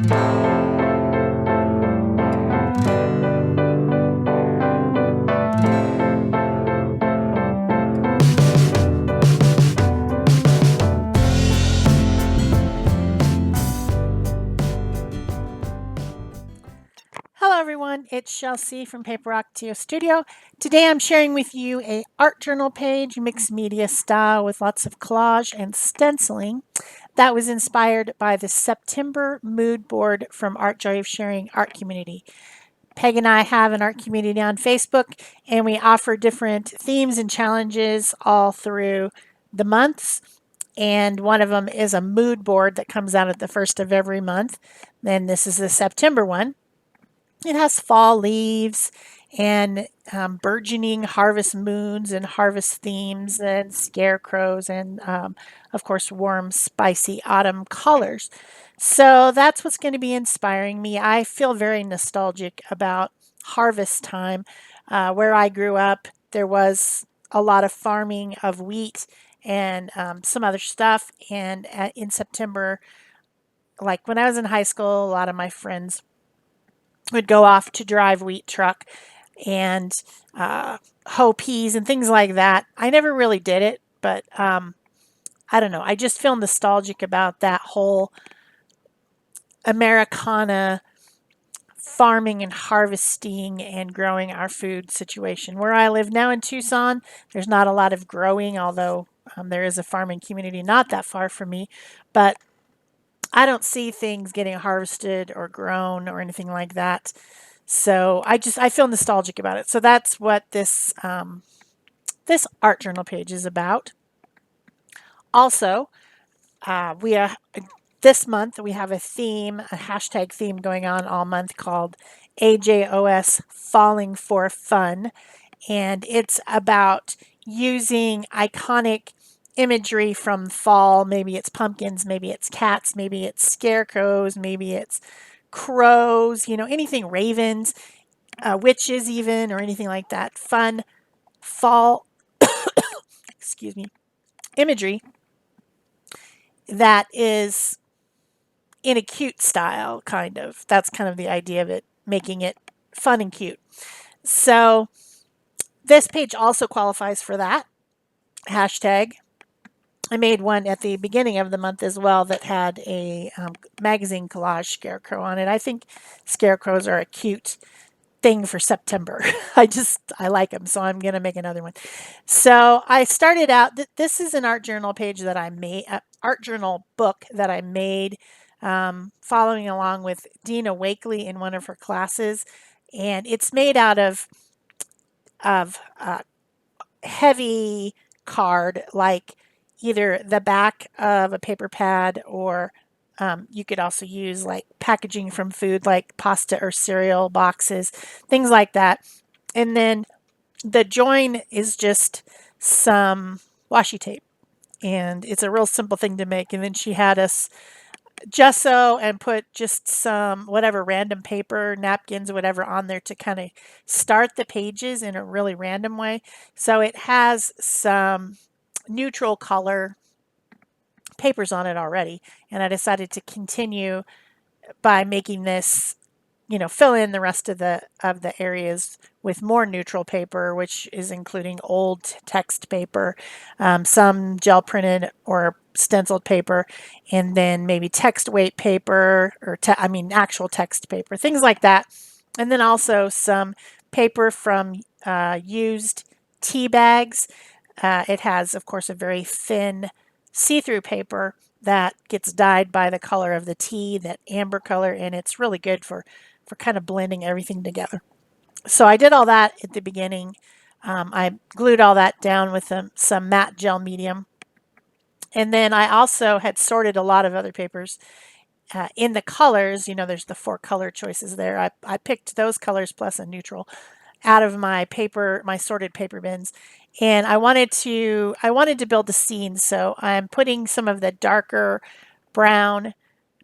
Hello everyone, it's Shel C from PaperOcotilloStudio. Today I'm sharing with you a art journal page, mixed media style with lots of collage and stenciling that was inspired by the September mood board from Art Joy of Sharing art community. Peg and I have an art community on Facebook, and we offer different themes and challenges all through the months. And one of them is a mood board that comes out at the first of every month. Then this is the September one. It has fall leaves and burgeoning harvest moons and harvest themes and scarecrows and, of course, warm, spicy autumn colors. So that's what's going to be inspiring me. I feel very nostalgic about harvest time. Where I grew up, there was a lot of farming of wheat and some other stuff. And in September, like when I was in high school, a lot of my friends would go off to drive wheat truck and hoe peas and things like that. I never really did it, but I don't know. I just feel nostalgic about that whole Americana farming and harvesting and growing our food situation. Where I live now in Tucson, there's not a lot of growing, although there is a farming community not that far from me. But I don't see things getting harvested or grown or anything like that. So I feel nostalgic about it. So that's what this art journal page is about. Also, we this month we have a theme, a hashtag theme going on all month called AJOS Falling for Fun, and it's about using iconic imagery from fall. Maybe it's pumpkins, maybe it's cats, maybe it's scarecrows, maybe it's crows, anything, ravens, witches even, or anything like that. Fun fall, excuse me, imagery that is in a cute style, kind of. That's kind of the idea of it, making it fun and cute. So this page also qualifies for that hashtag. I made one at the beginning of the month as well that had a magazine collage scarecrow on it. I think scarecrows are a cute thing for September. I like them, so I'm going to make another one. So I started out, this is an art journal page that I made, art journal book that I made following along with Dina Wakely in one of her classes. And it's made out of heavy card, like either the back of a paper pad, or you could also use like packaging from food, like pasta or cereal boxes, things like that. And then the join is just some washi tape. And it's a real simple thing to make. And then she had us gesso and put just some whatever random paper, napkins, whatever on there to kind of start the pages in a really random way. So it has some neutral color papers on it already. And I decided to continue by making this, fill in the rest of the areas with more neutral paper, which is including old text paper, some gel printed or stenciled paper, and then maybe text weight paper or actual text paper, things like that. And then also some paper from used tea bags. It has, of course, a very thin see-through paper that gets dyed by the color of the tea, that amber color, and it's really good for kind of blending everything together. So I did all that at the beginning. I glued all that down with some matte gel medium. And then I also had sorted a lot of other papers in the colors. There's the 4 color choices there. I picked those colors plus a neutral out of my sorted paper bins. And I wanted to build a scene. So I'm putting some of the darker brown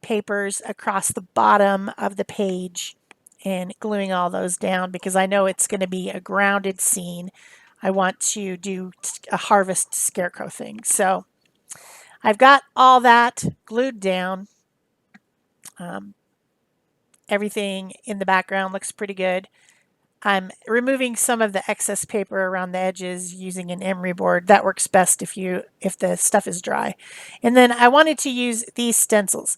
papers across the bottom of the page and gluing all those down because I know it's going to be a grounded scene. I want to do a harvest scarecrow thing. So I've got all that glued down. Everything in the background looks pretty good. I'm removing some of the excess paper around the edges using an emery board. That works best if the stuff is dry. And then I wanted to use these stencils.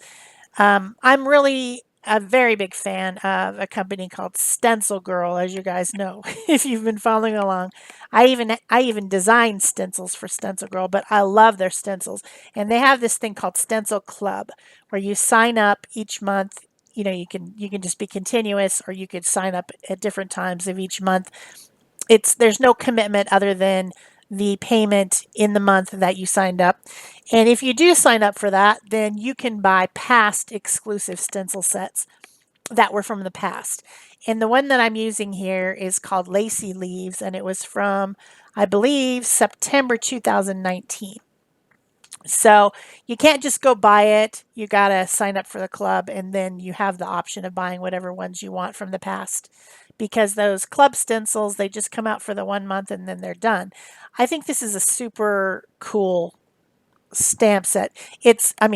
I'm really a very big fan of a company called Stencil Girl, as you guys know, if you've been following along. I even designed stencils for Stencil Girl, but I love their stencils. And they have this thing called Stencil Club, where you sign up each month. You know, you can just be continuous, or you could sign up at different times of each month. There's no commitment other than the payment in the month that you signed up. And if you do sign up for that, then you can buy past exclusive stencil sets that were from the past. And the one that I'm using here is called Lacy Leaves, and it was from, I believe, September 2019. So you can't just go buy it. You got to sign up for the club, and then you have the option of buying whatever ones you want from the past. Because those club stencils, they just come out for the 1 month and then they're done. I think this is a super cool stamp set.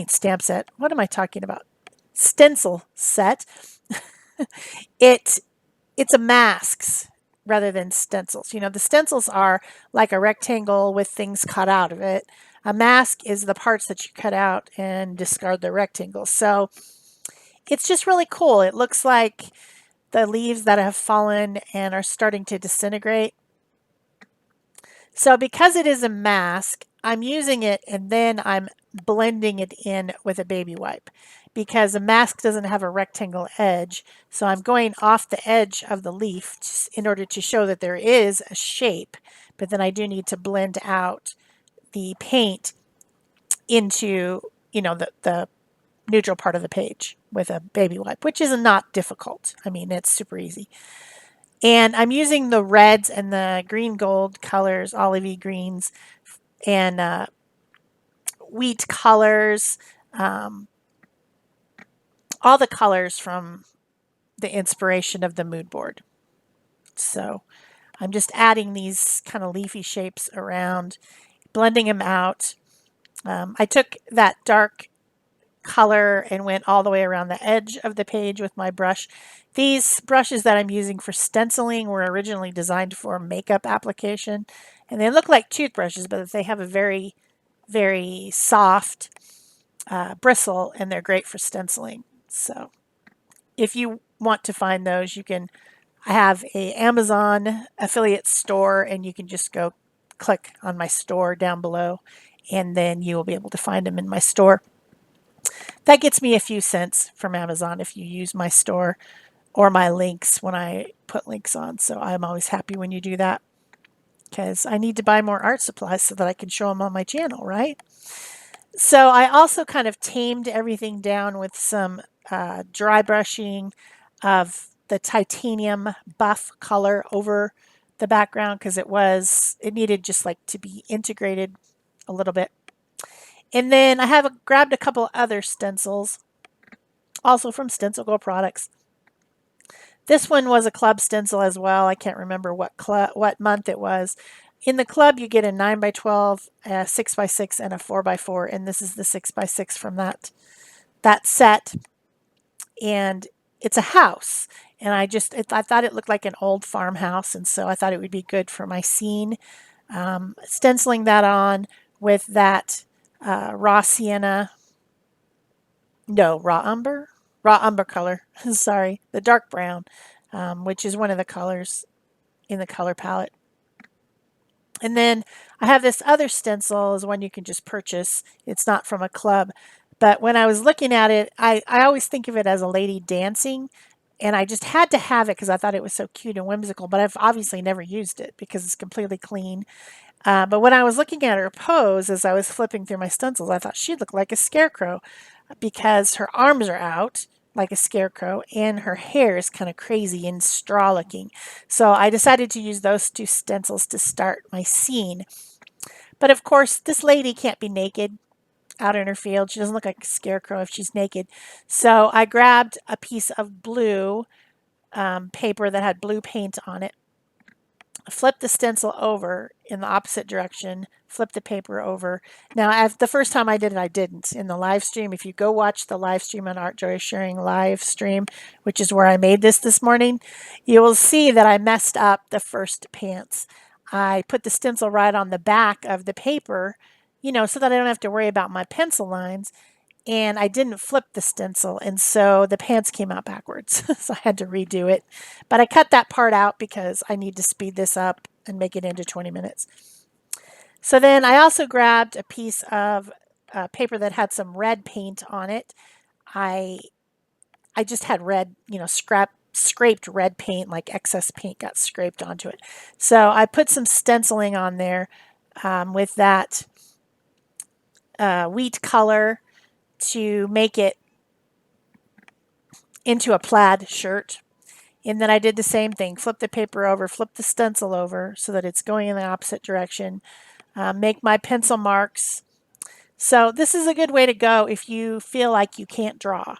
Stamp set. What am I talking about? Stencil set. It it's a masks rather than stencils. You know, the stencils are like a rectangle with things cut out of it. A mask is the parts that you cut out and discard the rectangles. So it's just really cool. It looks like the leaves that have fallen and are starting to disintegrate. So because it is a mask, I'm using it and then I'm blending it in with a baby wipe because a mask doesn't have a rectangle edge. So I'm going off the edge of the leaf in order to show that there is a shape, but then I do need to blend out the paint into, the neutral part of the page with a baby wipe, which is not difficult. I mean, it's super easy. And I'm using the reds and the green gold colors, olivey greens, and wheat colors, um, all the colors from the inspiration of the mood board. So I'm just adding these kind of leafy shapes around, blending them out. I took that dark color and went all the way around the edge of the page with my brush. These brushes that I'm using for stenciling were originally designed for makeup application, and they look like toothbrushes, but they have a very, very soft bristle, and they're great for stenciling. So if you want to find those, you can. I have a Amazon affiliate store, and you can just go click on my store down below, and then you will be able to find them in my store. That gets me a few cents from Amazon if you use my store or my links when I put links on. So I'm always happy when you do that because I need to buy more art supplies so that I can show them on my channel, right? So I also kind of tamed everything down with some dry brushing of the titanium buff color over the background because it needed just like to be integrated a little bit. And then I have grabbed a couple other stencils, also from Stencil Girl Products. This one was a club stencil as well. I can't remember what month it was. In the club, you get a 9x12, a 6x6, and a 4x4, and this is the 6x6 from that set. And it's a house, and I thought it looked like an old farmhouse, and so I thought it would be good for my scene. Stenciling that on with that raw sienna, no, raw umber color. Sorry, the dark brown, which is one of the colors in the color palette. And then I have this other stencil, is one you can just purchase. It's not from a club. But when I was looking at it, I always think of it as a lady dancing. And I just had to have it because I thought it was so cute and whimsical. But I've obviously never used it because it's completely clean. But when I was looking at her pose as I was flipping through my stencils, I thought she looked like a scarecrow because her arms are out like a scarecrow and her hair is kind of crazy and straw looking. So I decided to use those two stencils to start my scene. But of course, this lady can't be naked out in her field. She doesn't look like a scarecrow if she's naked. So I grabbed a piece of blue paper that had blue paint on it. flip the stencil over in the opposite direction, flip the paper over. Now, as the first time I did it, I didn't. In the live stream, if you go watch the live stream on Art Joy Sharing live stream, which is where I made this morning, you will see that I messed up the first pants. I put the stencil right on the back of the paper, so that I don't have to worry about my pencil lines. And I didn't flip the stencil, and so the pants came out backwards. So I had to redo it. But I cut that part out because I need to speed this up and make it into 20 minutes. So then I also grabbed a piece of paper that had some red paint on it. I just had red, scraped red paint, like excess paint got scraped onto it. So I put some stenciling on there with that wheat color to make it into a plaid shirt. And then I did the same thing, flip the paper over, flip the stencil over so that it's going in the opposite direction, make my pencil marks. So this is a good way to go if you feel like you can't draw.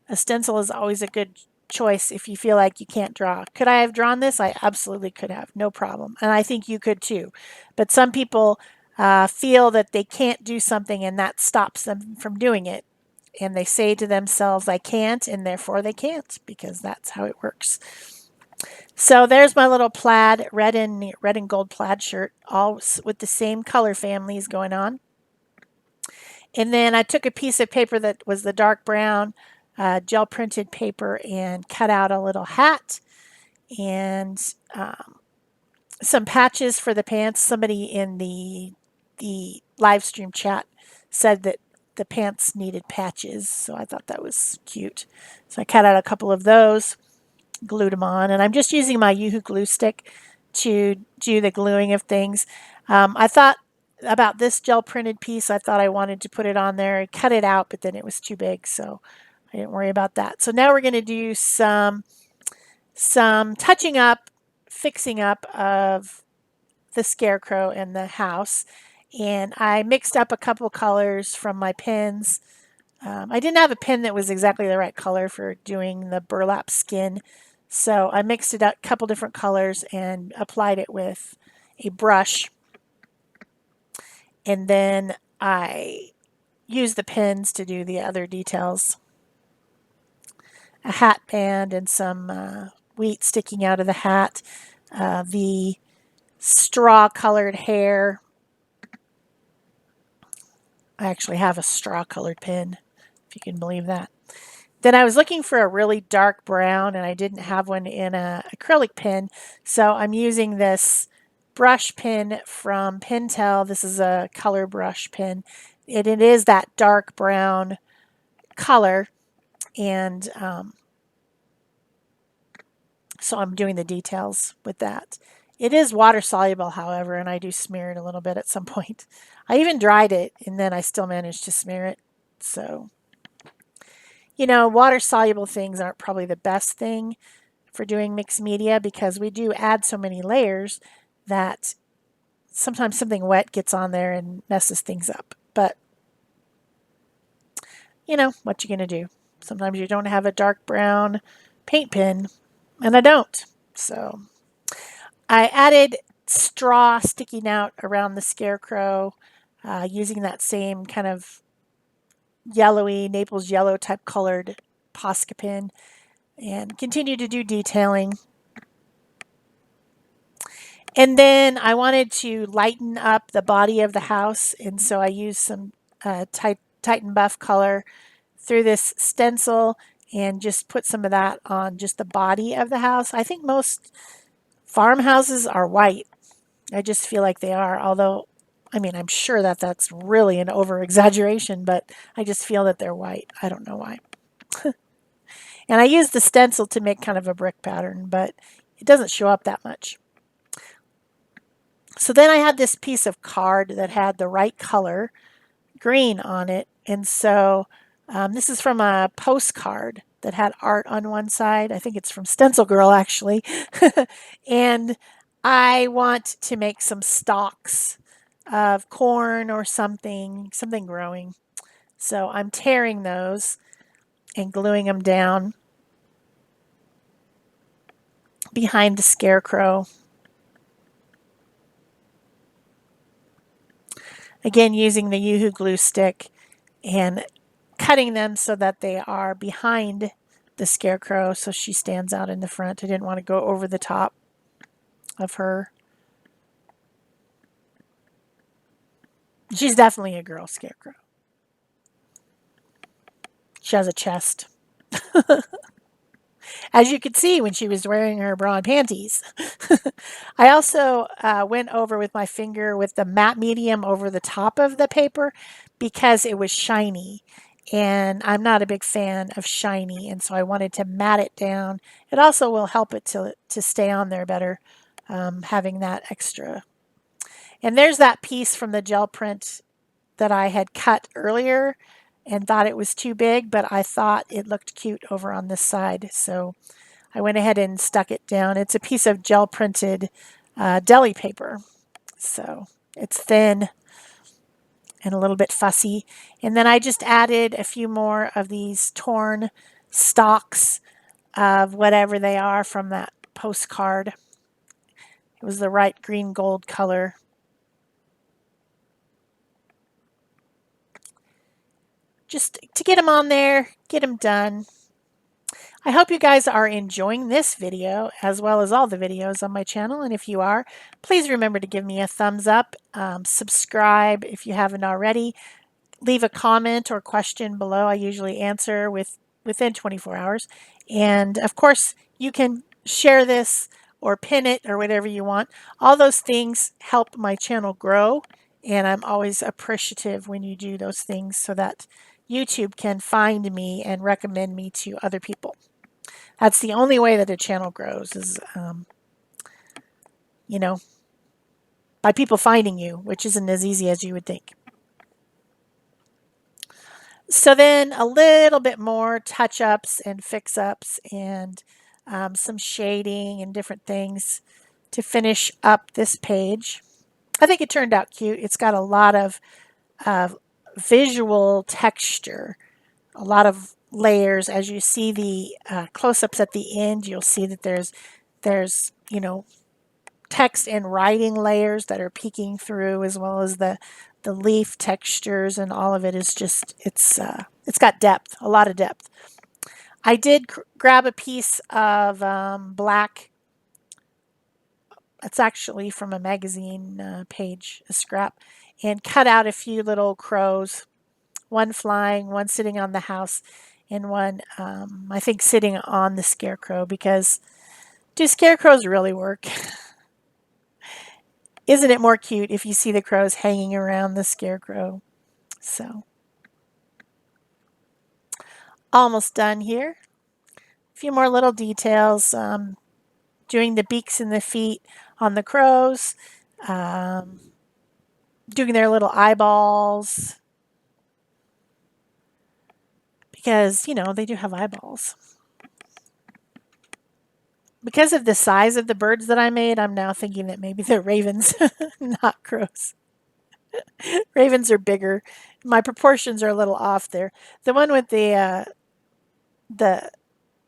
A stencil is always a good choice if you feel like you can't draw. Could I have drawn this? I absolutely could have, no problem. And I think you could too. But some people feel that they can't do something and that stops them from doing it. And they say to themselves, I can't, and therefore they can't, because that's how it works. So there's my little plaid, red and gold plaid shirt, all with the same color families going on. And then I took a piece of paper that was the dark brown gel printed paper and cut out a little hat and some patches for the pants. Somebody in the live stream chat said that the pants needed patches, so I thought that was cute. So I cut out a couple of those, glued them on, and I'm just using my Yoo-Hoo glue stick to do the gluing of things. I thought about this gel printed piece. I thought I wanted to put it on there. I cut it out, but then it was too big, so I didn't worry about that. So now we're going to do some touching up, fixing up of the scarecrow and the house. And I mixed up a couple colors from my pens. I didn't have a pen that was exactly the right color for doing the burlap skin, so I mixed it up a couple different colors and applied it with a brush. And then I used the pens to do the other details. A hat band and some wheat sticking out of the hat. The straw colored hair. I actually have a straw colored pen, if you can believe that. Then I was looking for a really dark brown and I didn't have one in an acrylic pen, so I'm using this brush pen from Pentel. This is a color brush pen. It is that dark brown color, and so I'm doing the details with that. It is water soluble, however, and I do smear it a little bit at some point. I even dried it, and then I still managed to smear it. So, water soluble things aren't probably the best thing for doing mixed media because we do add so many layers that sometimes something wet gets on there and messes things up. But, what you going to do? Sometimes you don't have a dark brown paint pen, and I don't. So I added straw sticking out around the scarecrow using that same kind of yellowy, Naples yellow type colored Posca pen, and continue to do detailing. And then I wanted to lighten up the body of the house, and so I used some Titan Buff color through this stencil and just put some of that on just the body of the house. I think most farmhouses are white. I just feel like they are, although, I'm sure that that's really an over-exaggeration, but I just feel that they're white. I don't know why. And I used the stencil to make kind of a brick pattern, but it doesn't show up that much. So then I had this piece of card that had the right color, green, on it. And so this is from a postcard that had art on one side. I think it's from Stencil Girl, actually. And I want to make some stalks of corn or something growing. So I'm tearing those and gluing them down behind the scarecrow. Again, using the Yoo-Hoo glue stick and cutting them so that they are behind the scarecrow so she stands out in the front. I didn't want to go over the top of her. She's definitely a girl scarecrow. She has a chest. As you could see when she was wearing her bra and panties. I also went over with my finger with the matte medium over the top of the paper because it was shiny. And I'm not a big fan of shiny, and so I wanted to matte it down. It also will help it to stay on there better, having that extra. And there's that piece from the gel print that I had cut earlier and thought it was too big, but I thought it looked cute over on this side. So I went ahead and stuck it down. It's a piece of gel printed deli paper. So it's thin and a little bit fussy. And then I just added a few more of these torn stalks of whatever they are from that postcard. It was the right green gold color. Just to get them on there, get them done. I hope you guys are enjoying this video as well as all the videos on my channel. And if you are, please remember to give me a thumbs up, subscribe if you haven't already, leave a comment or question below. I usually answer within 24 hours. And of course, you can share this or pin it or whatever you want. All those things help my channel grow. And I'm always appreciative when you do those things so that YouTube can find me and recommend me to other people. That's the only way that a channel grows is, you know, by people finding you, which isn't as easy as you would think. So then a little bit more touch-ups and fix-ups and some shading and different things to finish up this page. I think it turned out cute. It's got a lot of visual texture, a lot of layers. As you see the close-ups at the end, you'll see that there's text and writing layers that are peeking through, as well as the leaf textures, and all of it is just it's got depth, a lot of depth. I did grab a piece of black. It's actually from a magazine page, a scrap, and cut out a few little crows, one flying, one sitting on the house, and one I think sitting on the scarecrow, because do scarecrows really work? Isn't it more cute if you see the crows hanging around the scarecrow? So, almost done here. A few more little details. Doing the beaks and the feet on the crows. Doing their little eyeballs. Because, they do have eyeballs. Because of the size of the birds that I made, I'm now thinking that maybe they're ravens, not crows. Ravens are bigger. My proportions are a little off there. The one with the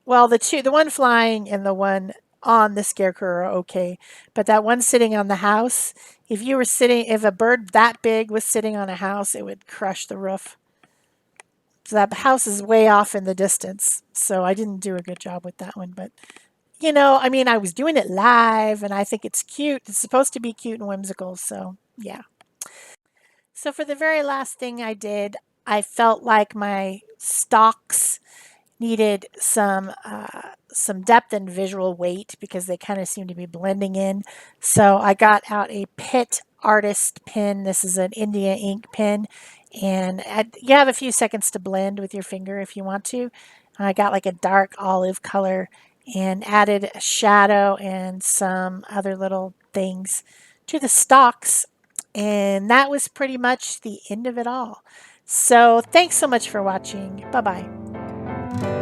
one flying and the one on the scarecrow are okay, but that one sitting on the house, if a bird that big was sitting on a house, it would crush the roof. So that house is way off in the distance, so I didn't do a good job with that one, but I was doing it live, and I think it's cute. It's supposed to be cute and whimsical, so yeah. So for the very last thing I did, I felt like my stalks needed some depth and visual weight because they kind of seem to be blending in. So I got out a Pitt Artist pen. This is an India ink pen, and you have a few seconds to blend with your finger if you want to. I got like a dark olive color and added a shadow and some other little things to the stalks, and that was pretty much the end of it all. So thanks so much for watching. Bye-bye.